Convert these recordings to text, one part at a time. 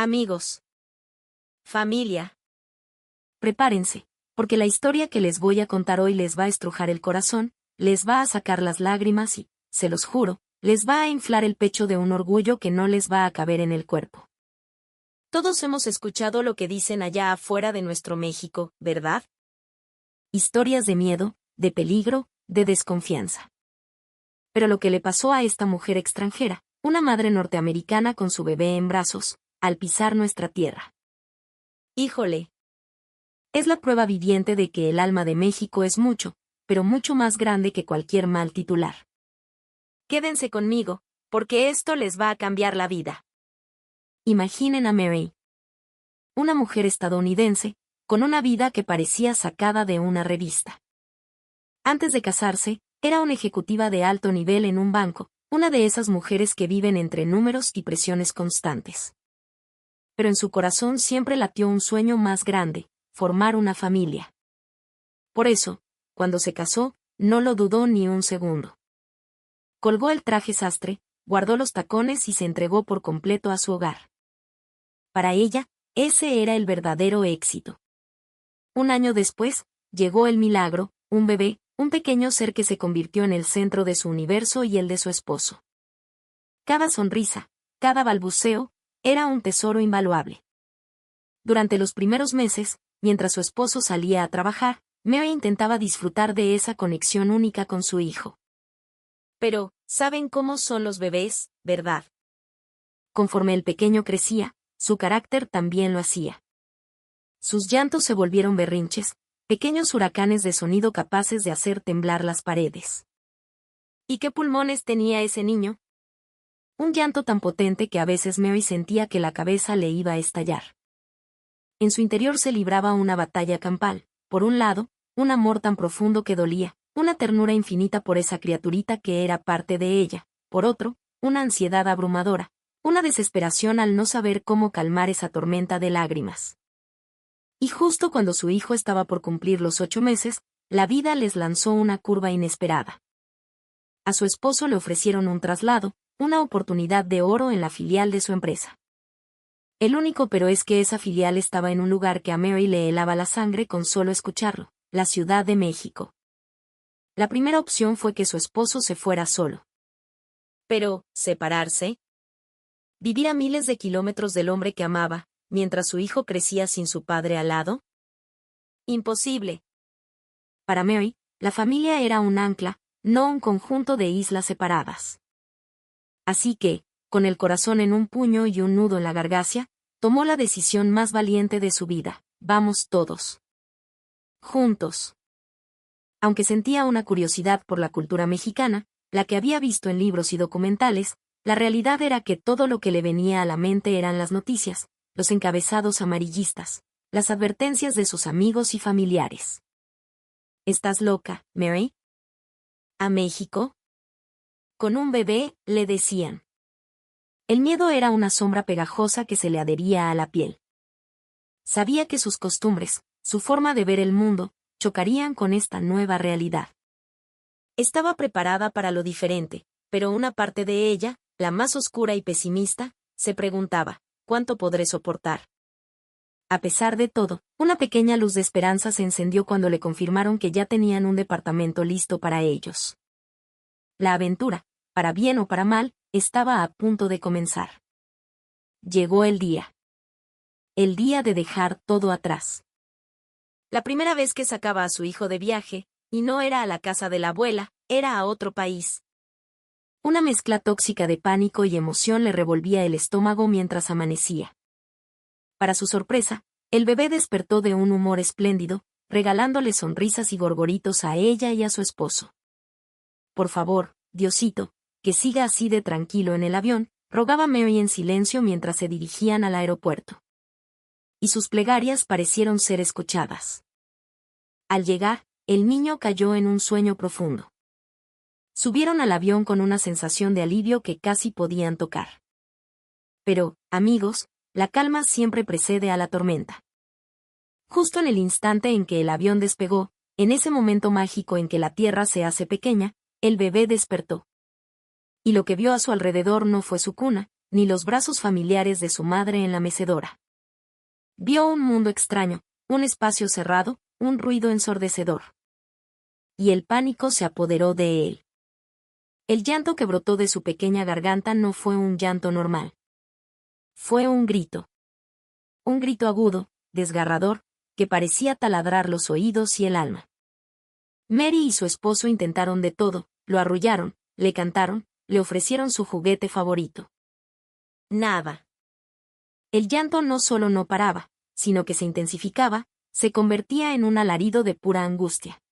Amigos. Familia. Prepárense, porque la historia que les voy a contar hoy les va a estrujar el corazón, les va a sacar las lágrimas y, se los juro, les va a inflar el pecho de un orgullo que no les va a caber en el cuerpo. Todos hemos escuchado lo que dicen allá afuera de nuestro México, ¿verdad? Historias de miedo, de peligro, de desconfianza. Pero lo que le pasó a esta mujer extranjera, una madre norteamericana con su bebé en brazos, al pisar nuestra tierra. Híjole. Es la prueba viviente de que el alma de México es mucho, pero mucho más grande que cualquier mal titular. Quédense conmigo, porque esto les va a cambiar la vida. Imaginen a Mary. Una mujer estadounidense, con una vida que parecía sacada de una revista. Antes de casarse, era una ejecutiva de alto nivel en un banco, una de esas mujeres que viven entre números y presiones constantes. Pero en su corazón siempre latió un sueño más grande, formar una familia. Por eso, cuando se casó, no lo dudó ni un segundo. Colgó el traje sastre, guardó los tacones y se entregó por completo a su hogar. Para ella, ese era el verdadero éxito. Un año después, llegó el milagro, un bebé, un pequeño ser que se convirtió en el centro de su universo y el de su esposo. Cada sonrisa, cada balbuceo, era un tesoro invaluable. Durante los primeros meses, mientras su esposo salía a trabajar, Mary intentaba disfrutar de esa conexión única con su hijo. Pero, ¿saben cómo son los bebés, verdad? Conforme el pequeño crecía, su carácter también lo hacía. Sus llantos se volvieron berrinches, pequeños huracanes de sonido capaces de hacer temblar las paredes. ¿Y qué pulmones tenía ese niño? Un llanto tan potente que a veces Mary sentía que la cabeza le iba a estallar. En su interior se libraba una batalla campal, por un lado, un amor tan profundo que dolía, una ternura infinita por esa criaturita que era parte de ella, por otro, una ansiedad abrumadora, una desesperación al no saber cómo calmar esa tormenta de lágrimas. Y justo cuando su hijo estaba por cumplir los 8 meses, la vida les lanzó una curva inesperada. A su esposo le ofrecieron un traslado, una oportunidad de oro en la filial de su empresa. El único pero es que esa filial estaba en un lugar que a Mary le helaba la sangre con solo escucharlo, la Ciudad de México. La primera opción fue que su esposo se fuera solo. Pero, ¿separarse? ¿Vivir a miles de kilómetros del hombre que amaba, mientras su hijo crecía sin su padre al lado? Imposible. Para Mary, la familia era un ancla, no un conjunto de islas separadas. Así que, con el corazón en un puño y un nudo en la garganta, tomó la decisión más valiente de su vida: vamos todos. Juntos. Aunque sentía una curiosidad por la cultura mexicana, la que había visto en libros y documentales, la realidad era que todo lo que le venía a la mente eran las noticias, los encabezados amarillistas, las advertencias de sus amigos y familiares. ¿Estás loca, Mary? ¿A México? Con un bebé, le decían. El miedo era una sombra pegajosa que se le adhería a la piel. Sabía que sus costumbres, su forma de ver el mundo, chocarían con esta nueva realidad. Estaba preparada para lo diferente, pero una parte de ella, la más oscura y pesimista, se preguntaba, ¿cuánto podré soportar? A pesar de todo, una pequeña luz de esperanza se encendió cuando le confirmaron que ya tenían un departamento listo para ellos. La aventura, para bien o para mal, estaba a punto de comenzar. Llegó el día. El día de dejar todo atrás. La primera vez que sacaba a su hijo de viaje, y no era a la casa de la abuela, era a otro país. Una mezcla tóxica de pánico y emoción le revolvía el estómago mientras amanecía. Para su sorpresa, el bebé despertó de un humor espléndido, regalándole sonrisas y gorgoritos a ella y a su esposo. Por favor, Diosito, que siga así de tranquilo en el avión, rogaba Mary en silencio mientras se dirigían al aeropuerto. Y sus plegarias parecieron ser escuchadas. Al llegar, el niño cayó en un sueño profundo. Subieron al avión con una sensación de alivio que casi podían tocar. Pero, amigos, la calma siempre precede a la tormenta. Justo en el instante en que el avión despegó, en ese momento mágico en que la tierra se hace pequeña, el bebé despertó. Y lo que vio a su alrededor no fue su cuna, ni los brazos familiares de su madre en la mecedora. Vio un mundo extraño, un espacio cerrado, un ruido ensordecedor. Y el pánico se apoderó de él. El llanto que brotó de su pequeña garganta no fue un llanto normal. Fue un grito. Un grito agudo, desgarrador, que parecía taladrar los oídos y el alma. Mary y su esposo intentaron de todo, lo arrullaron, le cantaron, le ofrecieron su juguete favorito. Nada. El llanto no solo no paraba, sino que se intensificaba, se convertía en un alarido de pura angustia.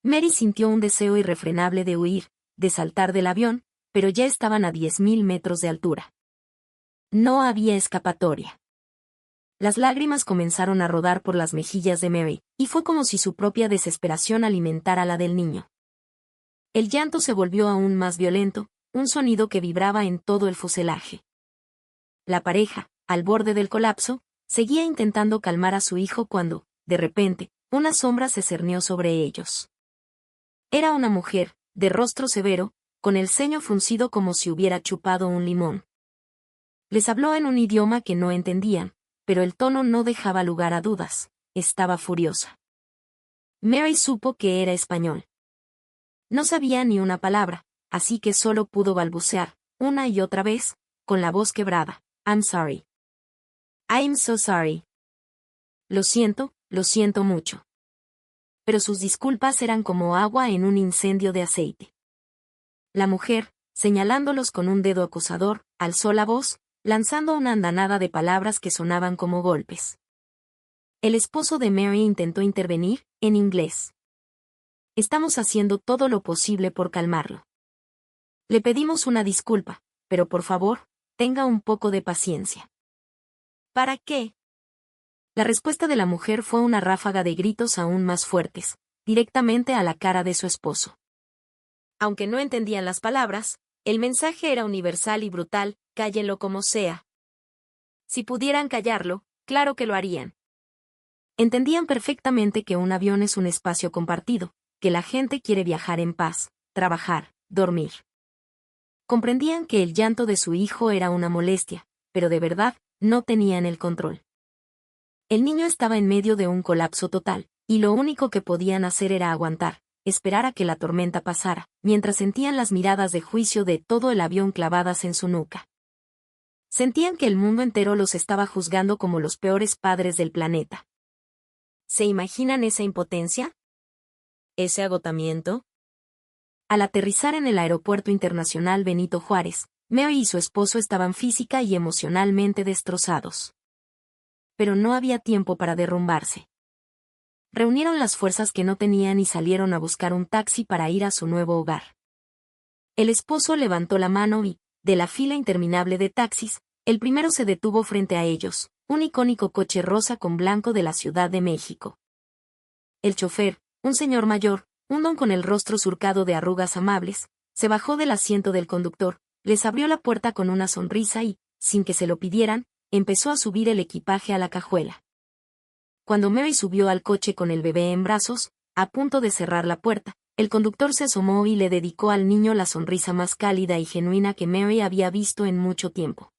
Mary sintió un deseo irrefrenable de huir, de saltar del avión, pero ya estaban a 10.000 metros de altura. No había escapatoria. Las lágrimas comenzaron a rodar por las mejillas de Mary, y fue como si su propia desesperación alimentara la del niño. El llanto se volvió aún más violento, un sonido que vibraba en todo el fuselaje. La pareja, al borde del colapso, seguía intentando calmar a su hijo cuando, de repente, una sombra se cernió sobre ellos. Era una mujer, de rostro severo, con el ceño fruncido como si hubiera chupado un limón. Les habló en un idioma que no entendían, pero el tono no dejaba lugar a dudas. Estaba furiosa. Mary supo que era español. No sabía ni una palabra, así que solo pudo balbucear, una y otra vez, con la voz quebrada. I'm sorry. I'm so sorry. Lo siento mucho. Pero sus disculpas eran como agua en un incendio de aceite. La mujer, señalándolos con un dedo acusador, alzó la voz, lanzando una andanada de palabras que sonaban como golpes. El esposo de Mary intentó intervenir, en inglés. Estamos haciendo todo lo posible por calmarlo. Le pedimos una disculpa, pero por favor, tenga un poco de paciencia. ¿Para qué? La respuesta de la mujer fue una ráfaga de gritos aún más fuertes, directamente a la cara de su esposo. Aunque no entendían las palabras, el mensaje era universal y brutal: cállenlo como sea. Si pudieran callarlo, claro que lo harían. Entendían perfectamente que un avión es un espacio compartido, que la gente quiere viajar en paz, trabajar, dormir. Comprendían que el llanto de su hijo era una molestia, pero de verdad, no tenían el control. El niño estaba en medio de un colapso total, y lo único que podían hacer era aguantar, esperar a que la tormenta pasara, mientras sentían las miradas de juicio de todo el avión clavadas en su nuca. Sentían que el mundo entero los estaba juzgando como los peores padres del planeta. ¿Se imaginan esa impotencia? ¿Ese agotamiento? Al aterrizar en el Aeropuerto Internacional Benito Juárez, Mary y su esposo estaban física y emocionalmente destrozados. Pero no había tiempo para derrumbarse. Reunieron las fuerzas que no tenían y salieron a buscar un taxi para ir a su nuevo hogar. El esposo levantó la mano y, de la fila interminable de taxis, el primero se detuvo frente a ellos, un icónico coche rosa con blanco de la Ciudad de México. El chofer, un señor mayor, un don con el rostro surcado de arrugas amables, se bajó del asiento del conductor, les abrió la puerta con una sonrisa y, sin que se lo pidieran, empezó a subir el equipaje a la cajuela. Cuando Mary subió al coche con el bebé en brazos, a punto de cerrar la puerta, el conductor se asomó y le dedicó al niño la sonrisa más cálida y genuina que Mary había visto en mucho tiempo.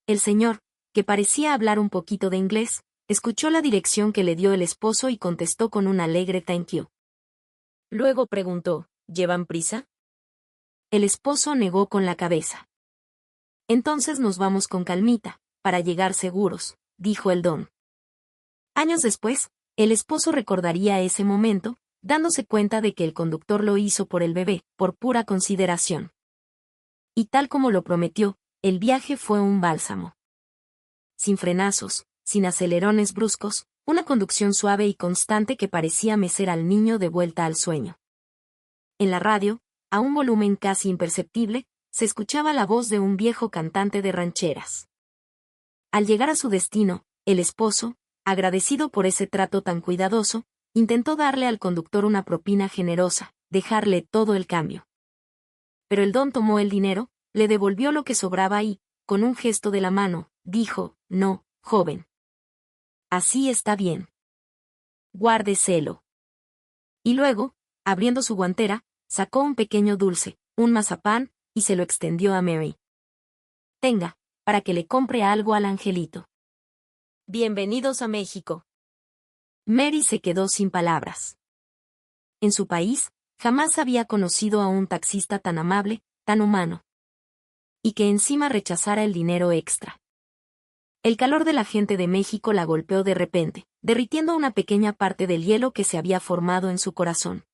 El señor, que parecía hablar un poquito de inglés, escuchó la dirección que le dio el esposo y contestó con un alegre thank you. Luego preguntó, ¿llevan prisa? El esposo negó con la cabeza. Entonces nos vamos con calmita, para llegar seguros, dijo el don. Años después, el esposo recordaría ese momento, dándose cuenta de que el conductor lo hizo por el bebé, por pura consideración. Y tal como lo prometió, el viaje fue un bálsamo. Sin frenazos, sin acelerones bruscos, una conducción suave y constante que parecía mecer al niño de vuelta al sueño. En la radio, a un volumen casi imperceptible, se escuchaba la voz de un viejo cantante de rancheras. Al llegar a su destino, el esposo, agradecido por ese trato tan cuidadoso, intentó darle al conductor una propina generosa, dejarle todo el cambio. Pero el don tomó el dinero, le devolvió lo que sobraba y, con un gesto de la mano, dijo, no, joven. Así está bien. Guárdeselo. Y luego, abriendo su guantera, sacó un pequeño dulce, un mazapán, y se lo extendió a Mary. Tenga, para que le compre algo al angelito. Bienvenidos a México. Mary se quedó sin palabras. En su país, jamás había conocido a un taxista tan amable, tan humano. Y que encima rechazara el dinero extra. El calor de la gente de México la golpeó de repente, derritiendo una pequeña parte del hielo que se había formado en su corazón.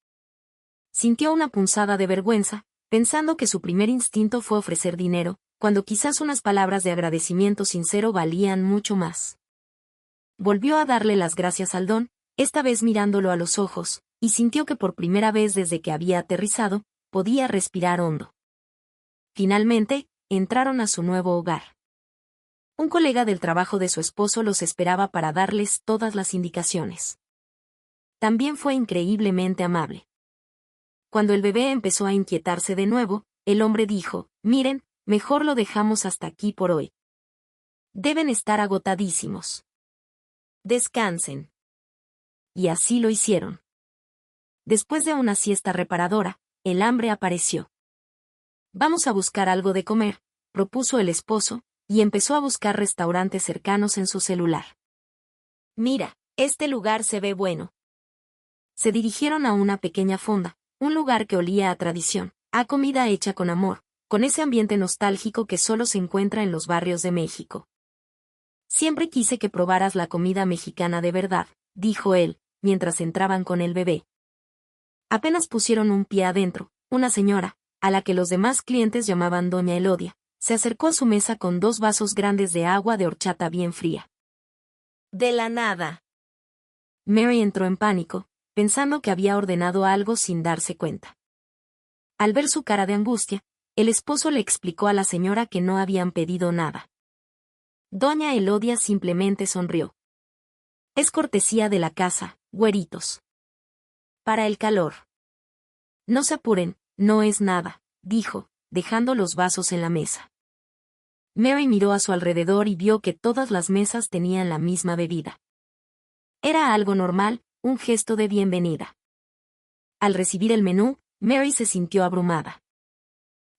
Sintió una punzada de vergüenza, pensando que su primer instinto fue ofrecer dinero, cuando quizás unas palabras de agradecimiento sincero valían mucho más. Volvió a darle las gracias al don, esta vez mirándolo a los ojos, y sintió que por primera vez desde que había aterrizado, podía respirar hondo. Finalmente, entraron a su nuevo hogar. Un colega del trabajo de su esposo los esperaba para darles todas las indicaciones. También fue increíblemente amable. Cuando el bebé empezó a inquietarse de nuevo, el hombre dijo, miren, mejor lo dejamos hasta aquí por hoy. Deben estar agotadísimos. Descansen. Y así lo hicieron. Después de una siesta reparadora, el hambre apareció. Vamos a buscar algo de comer, propuso el esposo, y empezó a buscar restaurantes cercanos en su celular. Mira, este lugar se ve bueno. Se dirigieron a una pequeña fonda, un lugar que olía a tradición, a comida hecha con amor, con ese ambiente nostálgico que solo se encuentra en los barrios de México. Siempre quise que probaras la comida mexicana de verdad, dijo él, mientras entraban con el bebé. Apenas pusieron un pie adentro, una señora, a la que los demás clientes llamaban Doña Elodia, se acercó a su mesa con 2 vasos grandes de agua de horchata bien fría. De la nada. Mary entró en pánico, pensando que había ordenado algo sin darse cuenta. Al ver su cara de angustia, el esposo le explicó a la señora que no habían pedido nada. Doña Elodia simplemente sonrió. Es cortesía de la casa, güeritos. Para el calor. No se apuren, no es nada, dijo, dejando los vasos en la mesa. Mary miró a su alrededor y vio que todas las mesas tenían la misma bebida. Era algo normal, un gesto de bienvenida. Al recibir el menú, Mary se sintió abrumada.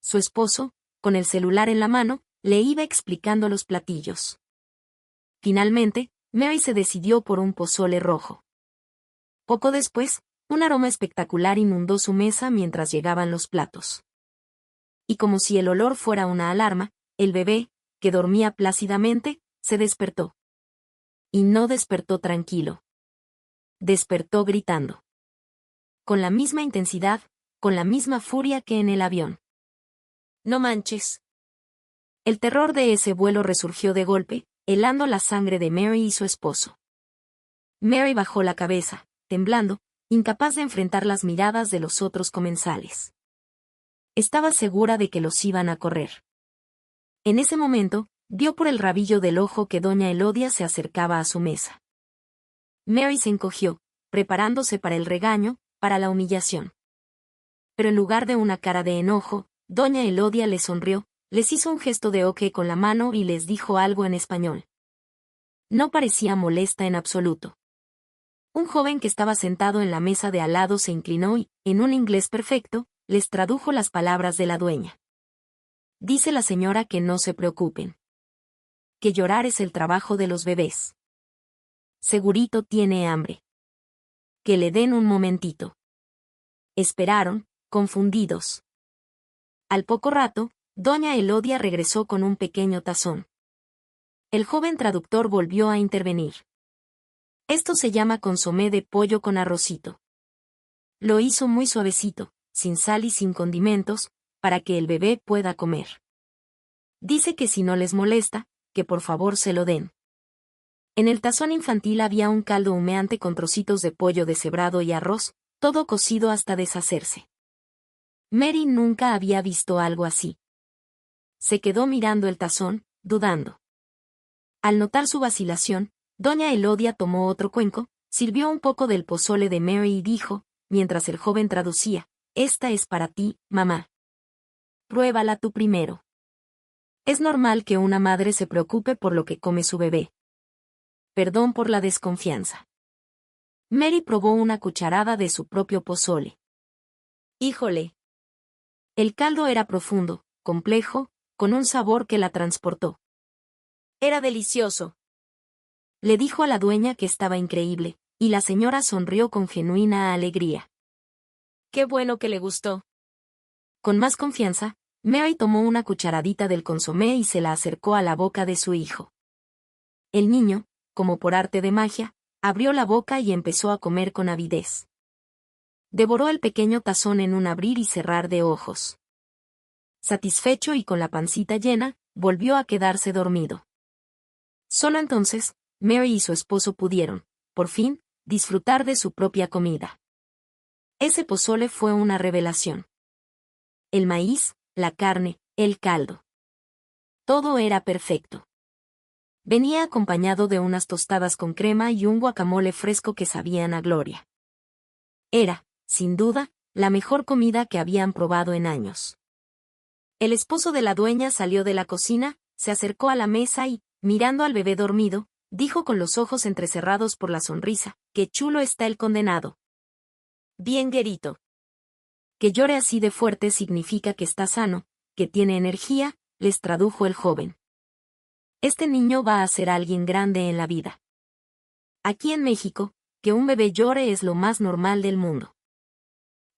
Su esposo, con el celular en la mano, le iba explicando los platillos. Finalmente, Mary se decidió por un pozole rojo. Poco después, un aroma espectacular inundó su mesa mientras llegaban los platos. Y como si el olor fuera una alarma, el bebé, que dormía plácidamente, se despertó. Y no despertó tranquilo. Despertó gritando. Con la misma intensidad, con la misma furia que en el avión. No manches. El terror de ese vuelo resurgió de golpe, helando la sangre de Mary y su esposo. Mary bajó la cabeza, temblando, incapaz de enfrentar las miradas de los otros comensales. Estaba segura de que los iban a correr. En ese momento, vio por el rabillo del ojo que Doña Elodia se acercaba a su mesa. Mary se encogió, preparándose para el regaño, para la humillación. Pero en lugar de una cara de enojo, Doña Elodia les sonrió, les hizo un gesto de ok con la mano y les dijo algo en español. No parecía molesta en absoluto. Un joven que estaba sentado en la mesa de al lado se inclinó y, en un inglés perfecto, les tradujo las palabras de la dueña. Dice la señora que no se preocupen. Que llorar es el trabajo de los bebés. Segurito tiene hambre. Que le den un momentito. Esperaron, confundidos. Al poco rato, Doña Elodia regresó con un pequeño tazón. El joven traductor volvió a intervenir. Esto se llama consomé de pollo con arrocito. Lo hizo muy suavecito, sin sal y sin condimentos, para que el bebé pueda comer. Dice que si no les molesta, que por favor se lo den. En el tazón infantil había un caldo humeante con trocitos de pollo deshebrado y arroz, todo cocido hasta deshacerse. Mary nunca había visto algo así. Se quedó mirando el tazón, dudando. Al notar su vacilación, Doña Elodia tomó otro cuenco, sirvió un poco del pozole de Mary y dijo, mientras el joven traducía, «Esta es para ti, mamá. Pruébala tú primero». Es normal que una madre se preocupe por lo que come su bebé. Perdón por la desconfianza. Mary probó una cucharada de su propio pozole. Híjole. El caldo era profundo, complejo, con un sabor que la transportó. Era delicioso. Le dijo a la dueña que estaba increíble, y la señora sonrió con genuina alegría. Qué bueno que le gustó. Con más confianza, Mary tomó una cucharadita del consomé y se la acercó a la boca de su hijo. El niño, como por arte de magia, abrió la boca y empezó a comer con avidez. Devoró el pequeño tazón en un abrir y cerrar de ojos. Satisfecho y con la pancita llena, volvió a quedarse dormido. Solo entonces, Mary y su esposo pudieron, por fin, disfrutar de su propia comida. Ese pozole fue una revelación. El maíz, la carne, el caldo. Todo era perfecto. Venía acompañado de unas tostadas con crema y un guacamole fresco que sabían a gloria. Era, sin duda, la mejor comida que habían probado en años. El esposo de la dueña salió de la cocina, se acercó a la mesa y, mirando al bebé dormido, dijo con los ojos entrecerrados por la sonrisa, «¡Qué chulo está el condenado!». Bien guerito. Que llore así de fuerte significa que está sano, que tiene energía, les tradujo el joven. Este niño va a ser alguien grande en la vida. Aquí en México, que un bebé llore es lo más normal del mundo.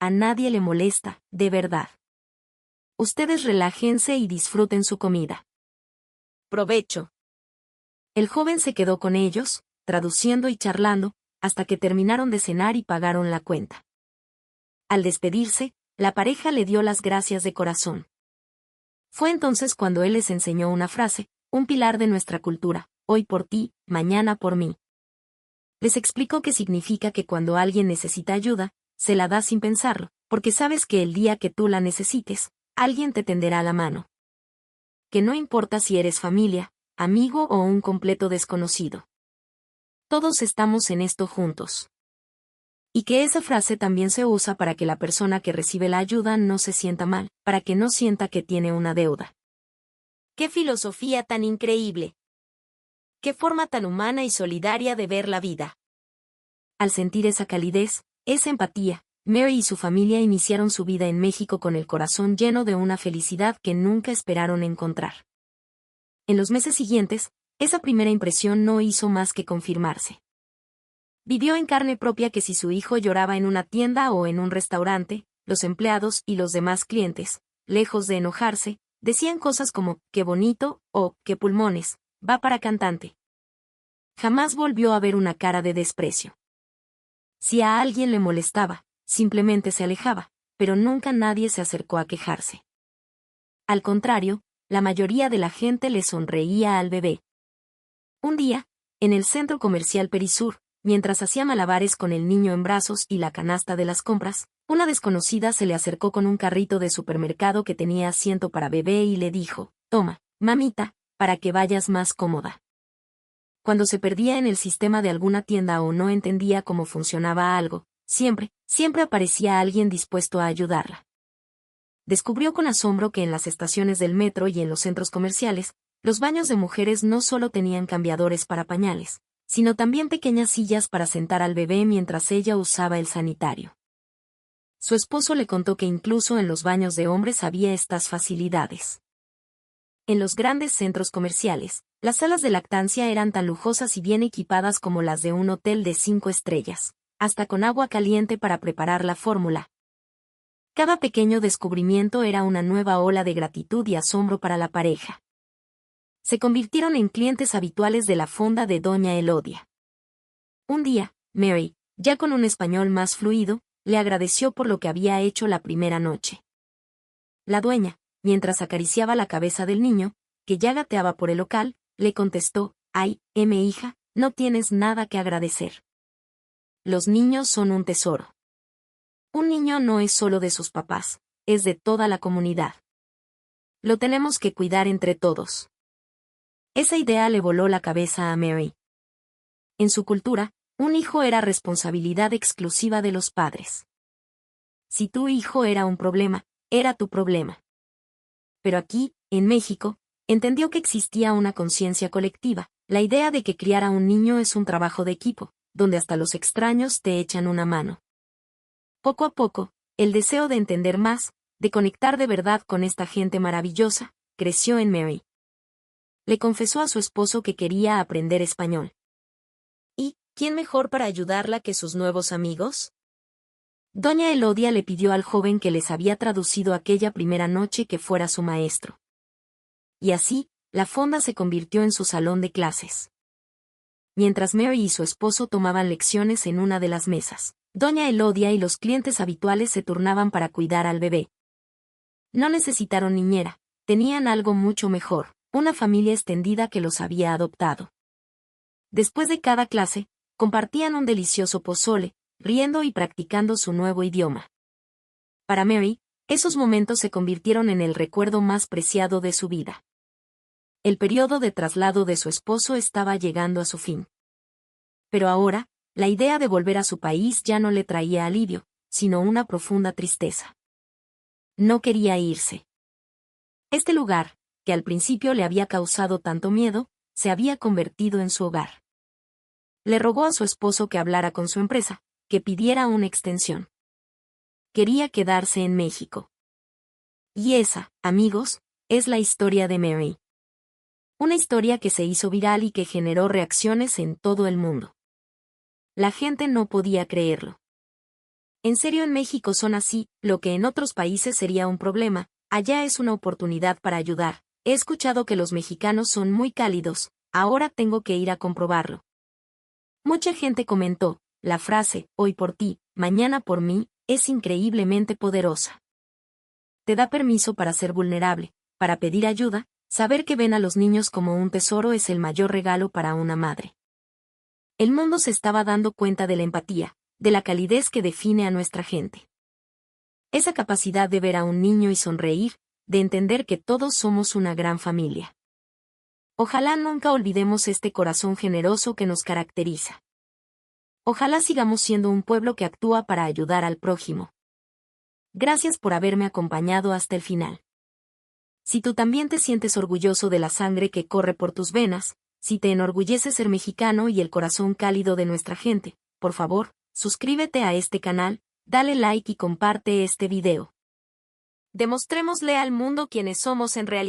A nadie le molesta, de verdad. Ustedes relájense y disfruten su comida. Provecho. El joven se quedó con ellos, traduciendo y charlando, hasta que terminaron de cenar y pagaron la cuenta. Al despedirse, la pareja le dio las gracias de corazón. Fue entonces cuando él les enseñó una frase, un pilar de nuestra cultura: hoy por ti, mañana por mí. Les explicó que significa que cuando alguien necesita ayuda, se la das sin pensarlo, porque sabes que el día que tú la necesites, alguien te tenderá la mano. Que no importa si eres familia, amigo o un completo desconocido. Todos estamos en esto juntos. Y que esa frase también se usa para que la persona que recibe la ayuda no se sienta mal, para que no sienta que tiene una deuda. ¡Qué filosofía tan increíble! ¡Qué forma tan humana y solidaria de ver la vida! Al sentir esa calidez, esa empatía, Mary y su familia iniciaron su vida en México con el corazón lleno de una felicidad que nunca esperaron encontrar. En los meses siguientes, esa primera impresión no hizo más que confirmarse. Vivió en carne propia que si su hijo lloraba en una tienda o en un restaurante, los empleados y los demás clientes, lejos de enojarse, decían cosas como «qué bonito» o «qué pulmones, va para cantante». Jamás volvió a ver una cara de desprecio. Si a alguien le molestaba, simplemente se alejaba, pero nunca nadie se acercó a quejarse. Al contrario, la mayoría de la gente le sonreía al bebé. Un día, en el centro comercial Perisur, mientras hacía malabares con el niño en brazos y la canasta de las compras, una desconocida se le acercó con un carrito de supermercado que tenía asiento para bebé y le dijo: «Toma, mamita, para que vayas más cómoda». Cuando se perdía en el sistema de alguna tienda o no entendía cómo funcionaba algo, siempre aparecía alguien dispuesto a ayudarla. Descubrió con asombro que en las estaciones del metro y en los centros comerciales, los baños de mujeres no solo tenían cambiadores para pañales, sino también pequeñas sillas para sentar al bebé mientras ella usaba el sanitario. Su esposo le contó que incluso en los baños de hombres había estas facilidades. En los grandes centros comerciales, las salas de lactancia eran tan lujosas y bien equipadas como las de un hotel de 5 estrellas, hasta con agua caliente para preparar la fórmula. Cada pequeño descubrimiento era una nueva ola de gratitud y asombro para la pareja. Se convirtieron en clientes habituales de la fonda de Doña Elodia. Un día, Mary, ya con un español más fluido, le agradeció por lo que había hecho la primera noche. La dueña, mientras acariciaba la cabeza del niño, que ya gateaba por el local, le contestó: «Ay, hija, no tienes nada que agradecer. Los niños son un tesoro. Un niño no es solo de sus papás, es de toda la comunidad. Lo tenemos que cuidar entre todos». Esa idea le voló la cabeza a Mary. En su cultura, un hijo era responsabilidad exclusiva de los padres. Si tu hijo era un problema, era tu problema. Pero aquí, en México, entendió que existía una conciencia colectiva, la idea de que criar a un niño es un trabajo de equipo, donde hasta los extraños te echan una mano. Poco a poco, el deseo de entender más, de conectar de verdad con esta gente maravillosa, creció en Mary. Le confesó a su esposo que quería aprender español. ¿Y quién mejor para ayudarla que sus nuevos amigos? Doña Elodia le pidió al joven que les había traducido aquella primera noche que fuera su maestro. Y así, la fonda se convirtió en su salón de clases. Mientras Mary y su esposo tomaban lecciones en una de las mesas, Doña Elodia y los clientes habituales se turnaban para cuidar al bebé. No necesitaron niñera, tenían algo mucho mejor, una familia extendida que los había adoptado. Después de cada clase, compartían un delicioso pozole, riendo y practicando su nuevo idioma. Para Mary, esos momentos se convirtieron en el recuerdo más preciado de su vida. El periodo de traslado de su esposo estaba llegando a su fin. Pero ahora, la idea de volver a su país ya no le traía alivio, sino una profunda tristeza. No quería irse. Este lugar, que al principio le había causado tanto miedo, se había convertido en su hogar. Le rogó a su esposo que hablara con su empresa, que pidiera una extensión. Quería quedarse en México. Y esa, amigos, es la historia de Mary. Una historia que se hizo viral y que generó reacciones en todo el mundo. La gente no podía creerlo. En serio, en México son así, lo que en otros países sería un problema, allá es una oportunidad para ayudar. He escuchado que los mexicanos son muy cálidos, ahora tengo que ir a comprobarlo. Mucha gente comentó, la frase, hoy por ti, mañana por mí, es increíblemente poderosa. Te da permiso para ser vulnerable, para pedir ayuda, saber que ven a los niños como un tesoro es el mayor regalo para una madre. El mundo se estaba dando cuenta de la empatía, de la calidez que define a nuestra gente. Esa capacidad de ver a un niño y sonreír, de entender que todos somos una gran familia. Ojalá nunca olvidemos este corazón generoso que nos caracteriza. Ojalá sigamos siendo un pueblo que actúa para ayudar al prójimo. Gracias por haberme acompañado hasta el final. Si tú también te sientes orgulloso de la sangre que corre por tus venas, si te enorgullece ser mexicano y el corazón cálido de nuestra gente, por favor, suscríbete a este canal, dale like y comparte este video. Demostrémosle al mundo quiénes somos en realidad.